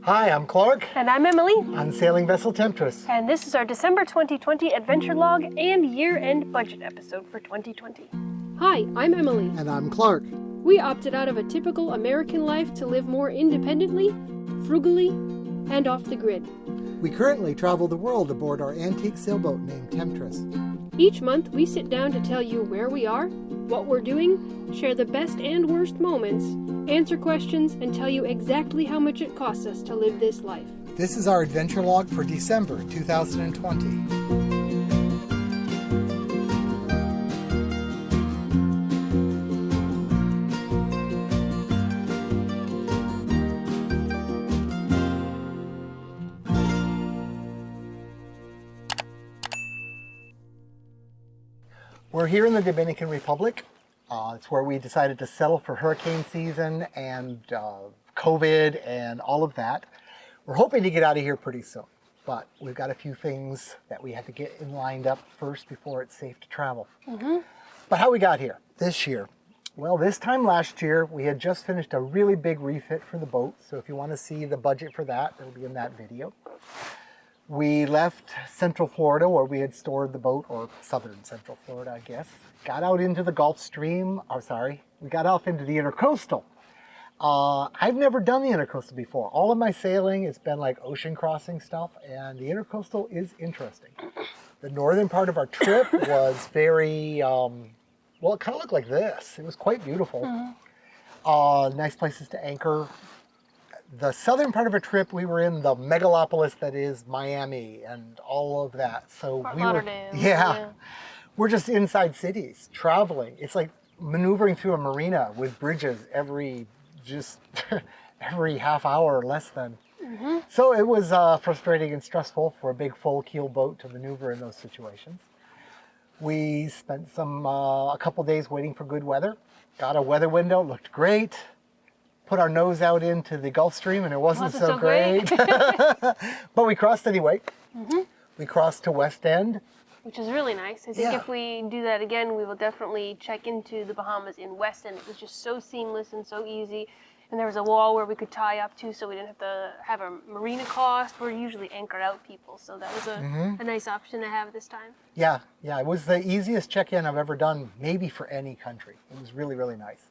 Hi, I'm Clark. And I'm Emily. On Sailing Vessel Temptress. And this is our December 2020 Adventure Log and Year-End Budget episode for 2020. Hi, I'm Emily. And I'm Clark. We opted out of a typical American life to live more independently, frugally, and off the grid. We currently travel the world aboard our antique sailboat named Temptress. Each month, we sit down to tell you where we are, what we're doing, share the best and worst moments, answer questions, and tell you exactly how much it costs us to live this life. This is our adventure log for December 2020. We're here in the Dominican Republic. It's where we decided to settle for hurricane season and COVID and all of that. We're hoping to get out of here pretty soon, but we've got a few things that we have to get lined up first before it's safe to travel. But how we got here this year? Well, this time last year, we had just finished a really big refit for the boat. So if you want to see the budget for that, it'll be in that video. We left Central Florida where we had stored the boat, or southern Central Florida, I guess. Got out into the Gulf Stream, we got off into the Intercoastal. I've never done the Intercoastal before. All of my sailing has been like ocean crossing stuff, and the Intercoastal is interesting. The northern part of our trip was very, well, it kind of looked like this. It was quite beautiful. Nice places to anchor. The southern part of our trip, we were in the megalopolis that is Miami and all of that. So Fort we were, yeah. We're just inside cities, traveling. It's like maneuvering through a marina with bridges every half hour or less than. So it was frustrating and stressful for a big full keel boat to maneuver in those situations. We spent a couple days waiting for good weather. Got a weather window, looked great. Put our nose out into the Gulf Stream and it wasn't so great. But we crossed anyway. We crossed to West End. Which is really nice. I think if we do that again, we will definitely check into the Bahamas in West End. It was just so seamless and so easy. And there was a wall where we could tie up to, so we didn't have to have a marina cost. We're usually anchored out people, so that was a nice option to have this time. Yeah, it was the easiest check-in I've ever done, maybe for any country. It was really, really nice.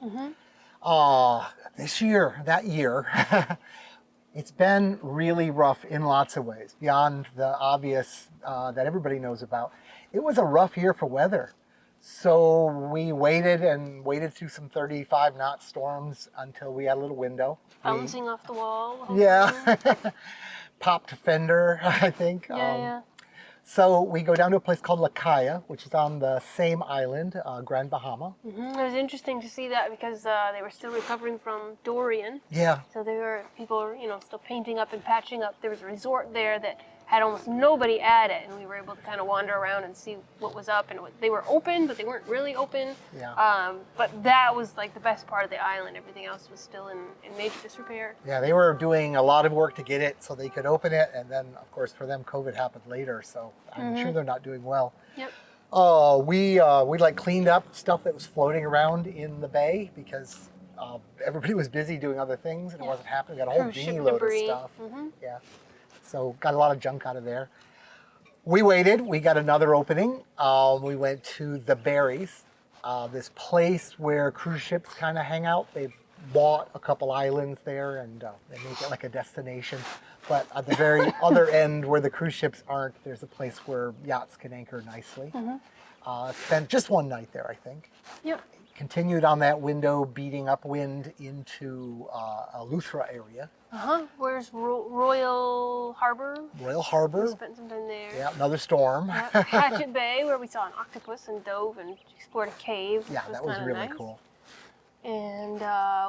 That year, it's been really rough in lots of ways, beyond the obvious that everybody knows about. It was a rough year for weather. So we waited through some 35-knot storms until we had a little window. Bouncing off the wall. Yeah. Popped fender, I think. So we go down to a place called La Calle, which is on the same island, Grand Bahama. It was interesting to see that because they were still recovering from Dorian. Yeah. So people were, still painting up and patching up. There was a resort there that had almost nobody at it, and we were able to kind of wander around and see what was up. And they were open, but they weren't really open. Yeah. But that was like the best part of the island. Everything else was still in major disrepair. Yeah, they were doing a lot of work to get it so they could open it, and then of course for them COVID happened later, so I'm sure they're not doing well. Yep. We cleaned up stuff that was floating around in the bay because everybody was busy doing other things and it wasn't happening. We got a whole dinghy load of stuff. Yeah. So got a lot of junk out of there. We waited, we got another opening. We went to the Berries, this place where cruise ships kind of hang out. They've bought a couple islands there and they make it like a destination. But at the very other end where the cruise ships aren't, there's a place where yachts can anchor nicely. Spent just one night there, I think. Yep. Continued on that window, beating upwind into Eleuthera area. Where's Royal Harbor? Royal Harbor. We spent some time there. Yeah, another storm. Hatchet Bay, where we saw an octopus and dove and explored a cave. Yeah, that was really cool. And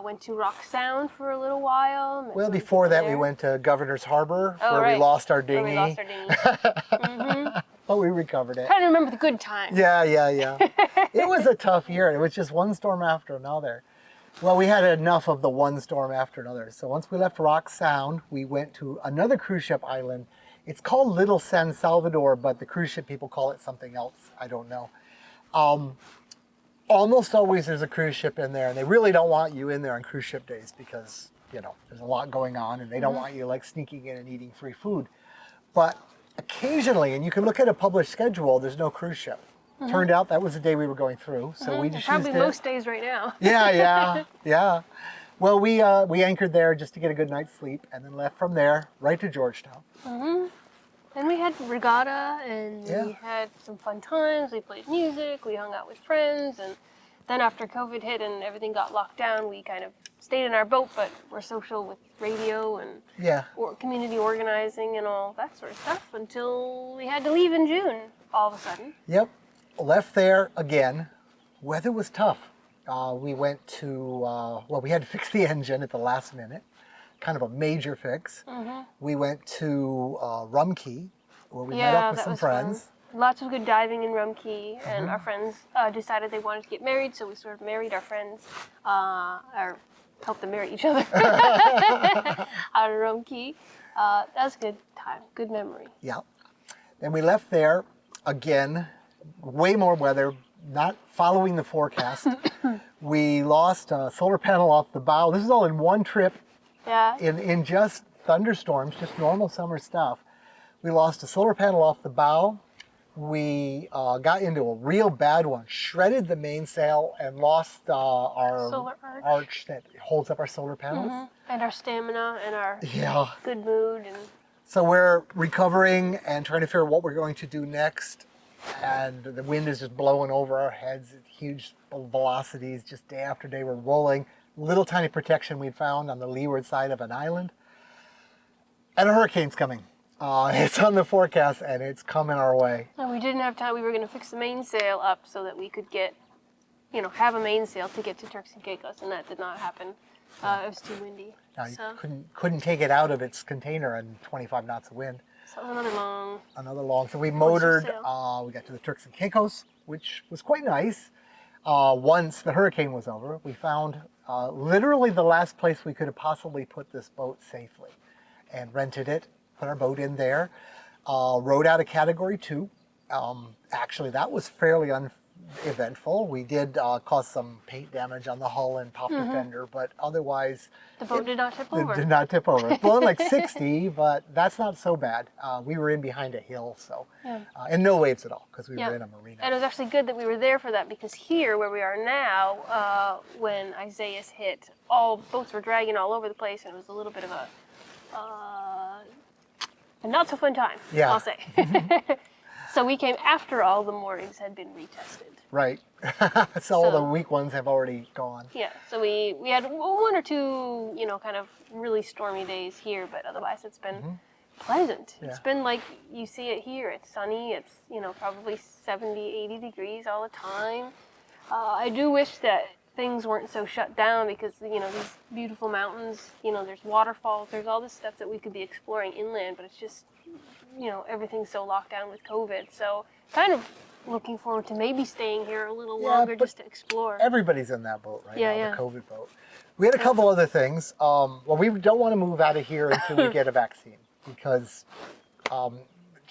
went to Rock Sound for a little while. Well, before that, we went to Governor's Harbor, where we lost our dinghy. But we recovered it. Trying to remember the good times. Yeah. It was a tough year. It was just one storm after another. Well, we had enough of the one storm after another. So once we left Rock Sound, we went to another cruise ship island. It's called Little San Salvador, but the cruise ship people call it something else. I don't know. Almost always there's a cruise ship in there, and they really don't want you in there on cruise ship days because you know, there's a lot going on and they don't want you like sneaking in and eating free food. But occasionally, and you can look at a published schedule, there's no cruise ship. Turned out that was the day we were going through, so we just probably used it. most days right now. Yeah. Well, we anchored there just to get a good night's sleep, and then left from there right to Georgetown. And we had regatta, and we had some fun times. We played music, we hung out with friends, and then after COVID hit and everything got locked down, we kind of stayed in our boat, but we're social with radio and or community organizing and all that sort of stuff until we had to leave in June all of a sudden. Yep. Left there again. Weather was tough. We went to, well, we had to fix the engine at the last minute, kind of a major fix. We went to Rum Key, where we met up with some friends. Fun. Lots of good diving in Rum Key, and our friends decided they wanted to get married, so we sort of married our friends, or helped them marry each other out of Rum Key. That was a good time, good memory. Yeah. Then we left there again, way more weather, not following the forecast. We lost a solar panel off the bow. This is all in one trip. Yeah. In just thunderstorms, just normal summer stuff. We lost a solar panel off the bow. We got into a real bad one, shredded the mainsail, and lost our solar arch that holds up our solar panels. And our stamina and our good mood. And so we're recovering and trying to figure out what we're going to do next. And the wind is just blowing over our heads at huge velocities, just day after day. We're rolling. Little tiny protection we found on the leeward side of an island. And a hurricane's coming. It's on the forecast and it's coming our way. And we didn't have time. We were going to fix the mainsail up so that we could get, you know, have a mainsail to get to Turks and Caicos, and that did not happen. It was too windy. No, you couldn't take it out of its container in 25 knots of wind. So another long. So we motored. We got to the Turks and Caicos, which was quite nice. Once the hurricane was over, we found literally the last place we could have possibly put this boat safely, and rented it. Put our boat in there. Rode out of Category 2. Actually, that was fairly uneventful. We did cause some paint damage on the hull and top defender, but otherwise... The boat did not tip over. It did not tip over. It's blowing like 60, but that's not so bad. We were in behind a hill, so... and no waves at all, because we were in a marina. And it was actually good that we were there for that, because here, where we are now, when Isaias hit, all boats were dragging all over the place, and it was a little bit of a not so fun time, I'll say. So we came after all the moorings had been retested. Right. So all the weak ones have already gone. Yeah. So we had one or two, you know, kind of really stormy days here, but otherwise it's been pleasant. Yeah. It's been like you see it here. It's sunny. It's, you know, probably 70, 80 degrees all the time. I do wish that things weren't so shut down, because, you know, these beautiful mountains, you know, there's waterfalls, there's all this stuff that we could be exploring inland, but it's just, you know, everything's so locked down with COVID. So kind of looking forward to maybe staying here a little longer just to explore. Everybody's in that boat right now, the COVID boat. We had a couple other things. Well, we don't want to move out of here until we get a vaccine, because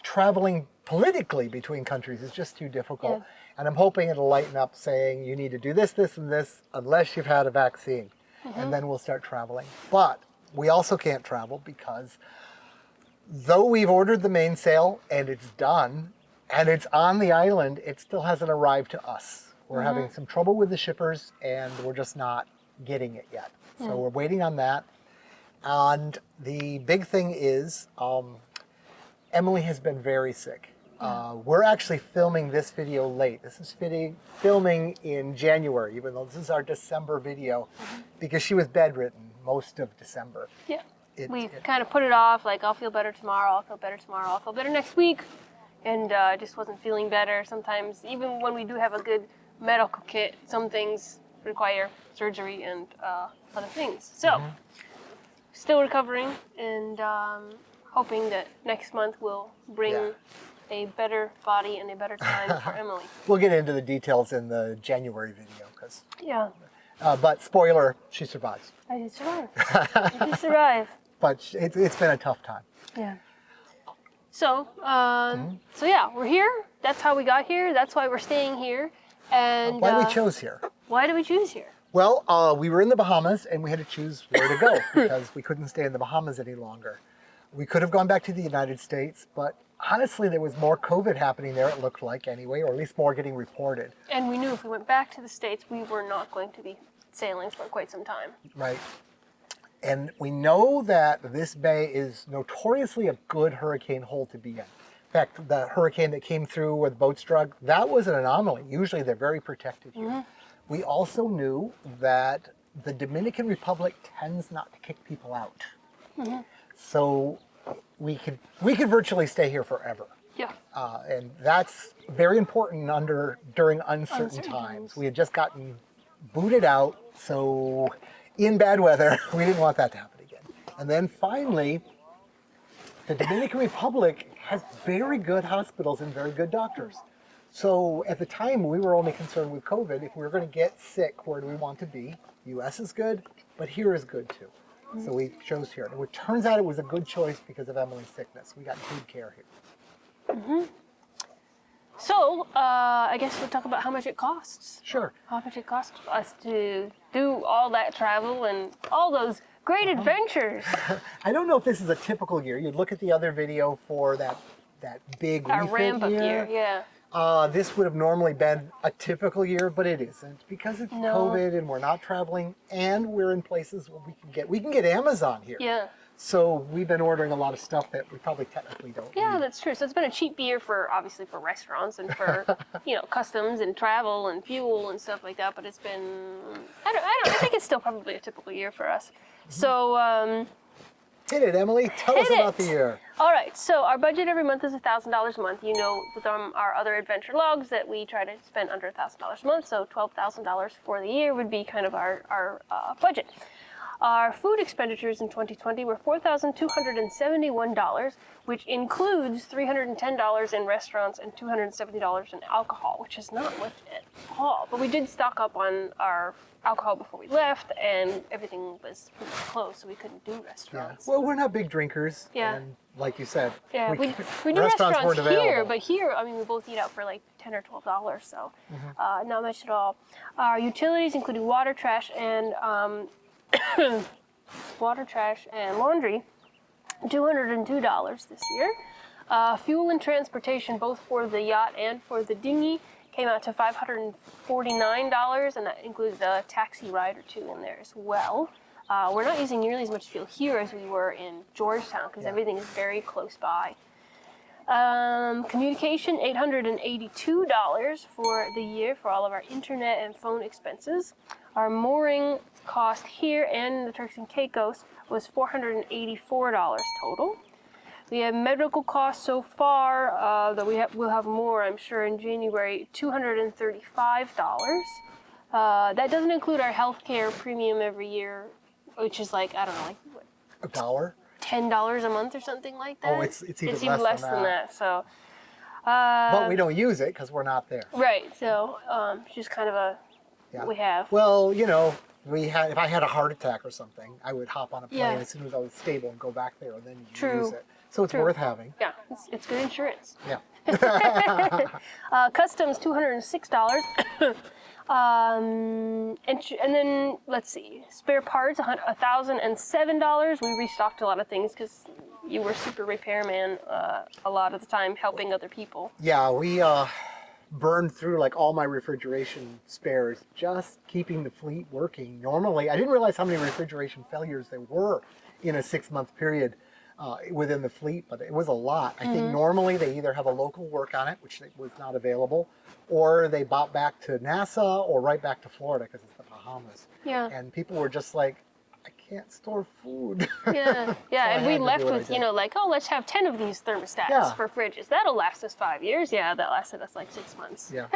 traveling politically between countries is just too difficult. And I'm hoping it'll lighten up, saying you need to do this, this, and this, unless you've had a vaccine. And then we'll start traveling. But we also can't travel because though we've ordered the mainsail and it's done, and it's on the island, it still hasn't arrived to us. We're having some trouble with the shippers, and we're just not getting it yet. So we're waiting on that. And the big thing is, Emily has been very sick. We're actually filming this video late. This is filming in January, even though this is our December video, because she was bedridden most of December. Yeah. We kind of put it off, like, I'll feel better tomorrow, I'll feel better tomorrow, I'll feel better next week. And just wasn't feeling better. Sometimes, even when we do have a good medical kit, some things require surgery and other things. So, still recovering, and hoping that next month will bring a better body and a better time for Emily. We'll get into the details in the January video, because but spoiler, she survives. I did survive. I did survive. But it's been a tough time. Yeah. So, so yeah, we're here. That's how we got here. That's why we're staying here. And why we chose here. Why did we choose here? Well, we were in the Bahamas and we had to choose where to go because we couldn't stay in the Bahamas any longer. We could have gone back to the United States, but honestly, there was more COVID happening there, it looked like anyway, or at least more getting reported. And we knew if we went back to the States, we were not going to be sailing for quite some time. Right. And we know that this bay is notoriously a good hurricane hole to be in. In fact, the hurricane that came through where the boat struck, that was an anomaly. Usually they're very protected here. Mm-hmm. We also knew that the Dominican Republic tends not to kick people out. Mm-hmm. So we could virtually stay here forever. Yeah. And that's very important during uncertain times. We had just gotten booted out, so in bad weather, we didn't want that to happen again. And then finally, the Dominican Republic has very good hospitals and very good doctors. So at the time, we were only concerned with COVID. If we were going to get sick, where do we want to be? U.S. is good, but here is good too. Mm-hmm. So we chose here. And it turns out it was a good choice because of Emily's sickness. We got good care here. Mm-hmm. So, I guess we'll talk about how much it costs. Sure. How much it costs us to do all that travel and all those great adventures. I don't know if this is a typical year. You'd look at the other video for that big Our refit ramp-up year, yeah. This would have normally been a typical year, but it isn't because it's COVID and we're not traveling and we're in places where we can get Amazon here. Yeah. So we've been ordering a lot of stuff that we probably technically don't Yeah, need. that's true. So it's been a cheap year obviously for restaurants and for, customs and travel and fuel and stuff like that. But it's been, I think it's still probably a typical year for us. Mm-hmm. So, hit it, Emily. Tell us about the year. All right. So our budget every month is $1,000 a month. You know, from our other adventure logs that we try to spend under $1,000 a month. So $12,000 for the year would be kind of our budget. Our food expenditures in 2020 were $4,271, which includes $310 in restaurants and $270 in alcohol, which is not much at all. But we did stock up on our alcohol before we left, and everything was pretty much closed, so we couldn't do restaurants. Yeah. Well, we're not big drinkers. Yeah. And like you said, yeah, we do restaurants here, but here, I mean, we both eat out for like $10 or $12, so not much at all. Our utilities, including water, trash, and laundry, $202 this year. Fuel and transportation, both for the yacht and for the dinghy, came out to $549, and that includes a taxi ride or two in there as well. We're not using nearly as much fuel here as we were in Georgetown because everything is very close by. Communication, $882 for the year for all of our internet and phone expenses. Our mooring cost here and the Turks and Caicos was $484 total. We have medical costs so far that we'll have more, I'm sure, in January, $235. That doesn't include our healthcare premium every year, which is like, I don't know, like what? $1? $10 a month or something like that. Oh, it's even less than that. So, but we don't use it because we're not there. Right. So, it's just kind of what we have. Well, if I had a heart attack or something, I would hop on a plane as soon as I was stable and go back there, and then use it. So it's worth having. Yeah, it's good insurance. Yeah. Customs, $206. And then, let's see, spare parts, $1,007. We restocked a lot of things because you were super repairman a lot of the time, helping other people. Yeah, we burned through like all my refrigeration spares, just keeping the fleet working. Normally, I didn't realize how many refrigeration failures there were in a 6-month period within the fleet, but it was a lot. I think normally they either have a local work on it, which was not available, or they bought back to Nassau or right back to Florida because it's the Bahamas. Yeah. And people were just like, I can't store food. Yeah, yeah. And we left with, like, oh, let's have 10 of these thermostats for fridges. That'll last us 5 years. Yeah, that lasted us like 6 months. Yeah.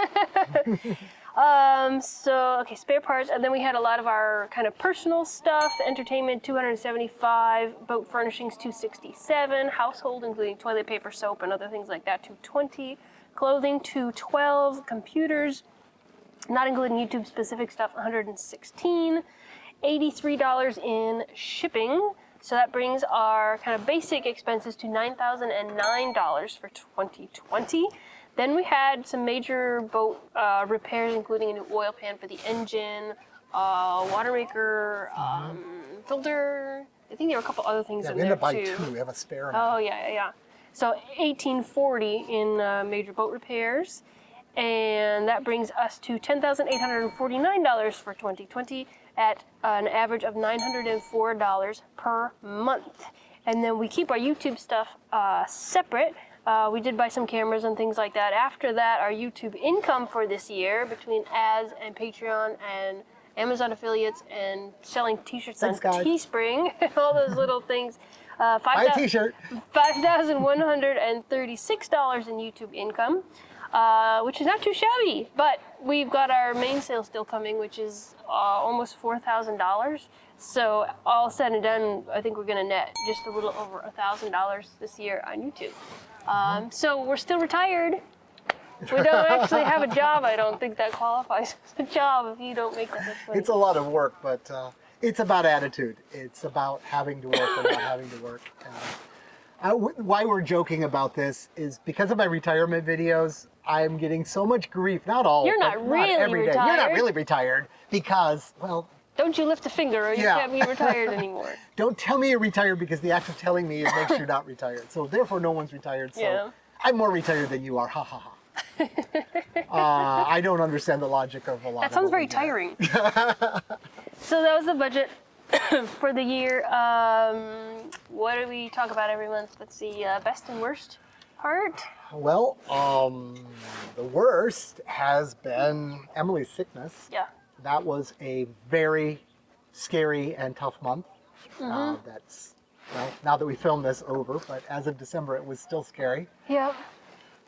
Okay, spare parts. And then we had a lot of our kind of personal stuff. Entertainment, $275. Boat furnishings, $267. Household, including toilet paper, soap, and other things like that, $220. Clothing, $212. Computers, not including YouTube-specific stuff, $116. $83 in shipping. So that brings our kind of basic expenses to $9,009 for 2020. Then we had some major boat repairs, including a new oil pan for the engine, water maker, filter. I think there were a couple other things in we there end up buying too. 2. We have a spare. Oh yeah. So $1840 in major boat repairs, and that brings us to $10,849 for 2020 at an average of $904 per month. And then we keep our YouTube stuff separate. We did buy some cameras and things like that. After that, our YouTube income for this year, between ads and Patreon and Amazon affiliates and selling t-shirts on Teespring and all those little things, Buy a t-shirt. $5,136 in YouTube income, which is not too shabby. But we've got our mainsail still coming, which is almost $4,000. So all said and done, I think we're going to net just a little over $1,000 this year on YouTube. So we're still retired. We don't actually have a job. I don't think that qualifies as a job if you don't make that much money. It's a lot of work, but it's about attitude. It's about having to work or not having to work. Why we're joking about this is because of my retirement videos, I'm getting so much grief. Not all. You're not really every day. retired. You're not really retired because, well. Don't you lift a finger or you can't be retired anymore. Don't tell me you're retired because the act of telling me it makes you not retired. So therefore no one's retired. So I'm more retired than you are. Ha ha ha. I don't understand the logic of a lot of that sounds very tiring. So that was the budget for the year. What do we talk about every month? Let's see, best and worst part? Well, the worst has been Emily's sickness. Yeah. That was a very scary and tough month. That's, well, now that we filmed this, over, but as of December, it was still scary. Yep.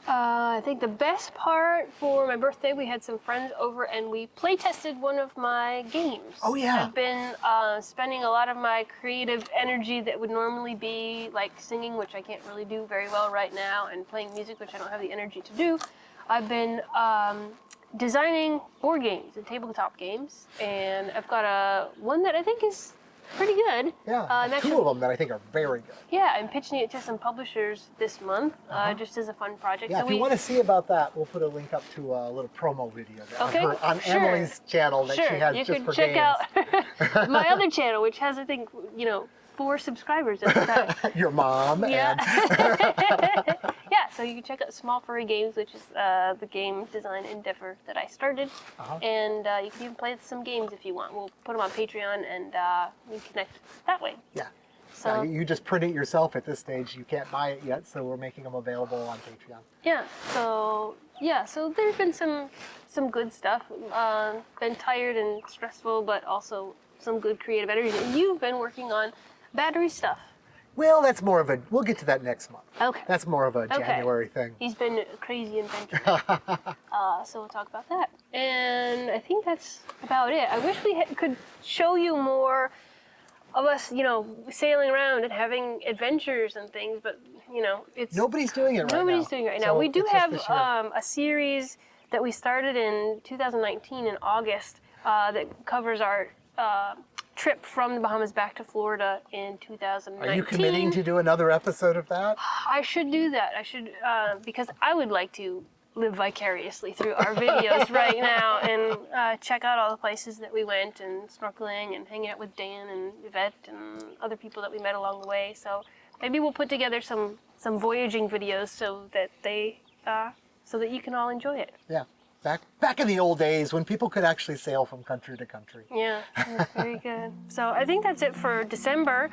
I think the best part for my birthday, we had some friends over and we play tested one of my games. Oh yeah. I've been spending a lot of my creative energy that would normally be like singing, which I can't really do very well right now, and playing music, which I don't have the energy to do. I've been designing board games and tabletop games, and I've got one that I think is pretty good. Yeah, 2 of them that I think are very good. Yeah, I'm pitching it to some publishers this month, just as a fun project. Yeah, so if you want to see about that, we'll put a link up to a little promo video there on Emily's channel that she has you just can for check games. out my other channel, which has, I think, 4 subscribers at the time. Your mom. Yeah. And Yeah, so you can check out Small Furry Games, which is the game design endeavor that I started. And you can even play some games if you want. We'll put them on Patreon and we connect that way. Yeah. So you just print it yourself at this stage. You can't buy it yet, so we're making them available on Patreon. Yeah, so there's been some good stuff. Been tired and stressful, but also some good creative energy. And you've been working on battery stuff. Well, that's more of we'll get to that next month. Okay. That's more of a January thing. He's been a crazy inventor. So we'll talk about that. And I think that's about it. I wish we could show you more of us, sailing around and having adventures and things, but, it's... Nobody's doing it right now. Nobody's doing it right now. So we do it's have just this year. a series that we started in 2019 in August that covers our trip from the Bahamas back to Florida in 2019. Are you committing to do another episode of that? I should do that. I should, because I would like to live vicariously through our videos right now and check out all the places that we went and snorkeling and hanging out with Dan and Yvette and other people that we met along the way. So maybe we'll put together some voyaging videos so that you can all enjoy it. Yeah. Back in the old days when people could actually sail from country to country. Yeah, that's very good. So I think that's it for December.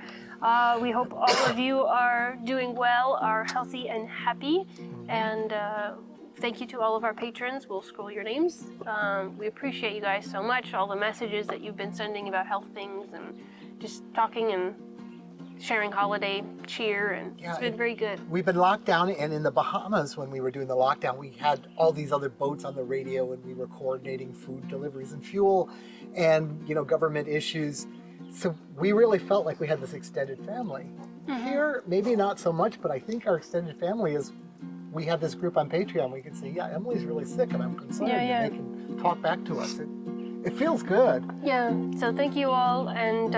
We hope all of you are doing well, are healthy and happy. And thank you to all of our patrons. We'll scroll your names. We appreciate you guys so much, all the messages that you've been sending about health things and just talking and sharing holiday cheer, and it's been very good. We've been locked down, and in the Bahamas, when we were doing the lockdown, we had all these other boats on the radio, and we were coordinating food deliveries and fuel, and government issues. So we really felt like we had this extended family. Here, maybe not so much, but I think our extended family is. We have this group on Patreon. We can say, yeah, Emily's really sick, and I'm concerned, and they can talk back to us. It feels good. Yeah. So thank you all, and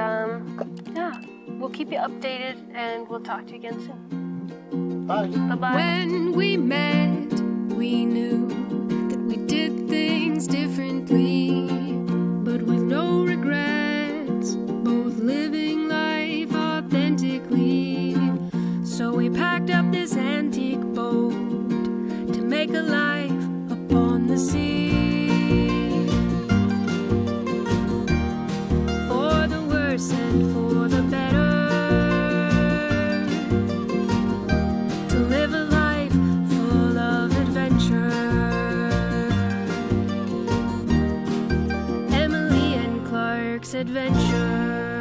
we'll keep you updated, and we'll talk to you again soon. Bye. Bye-bye. When we met, we knew that we did things differently, but with no regrets, both living life authentically. So we packed up this antique boat to make a life upon the sea. For the worse and for the better, to live a life full of adventure. Emily and Clark's Adventure.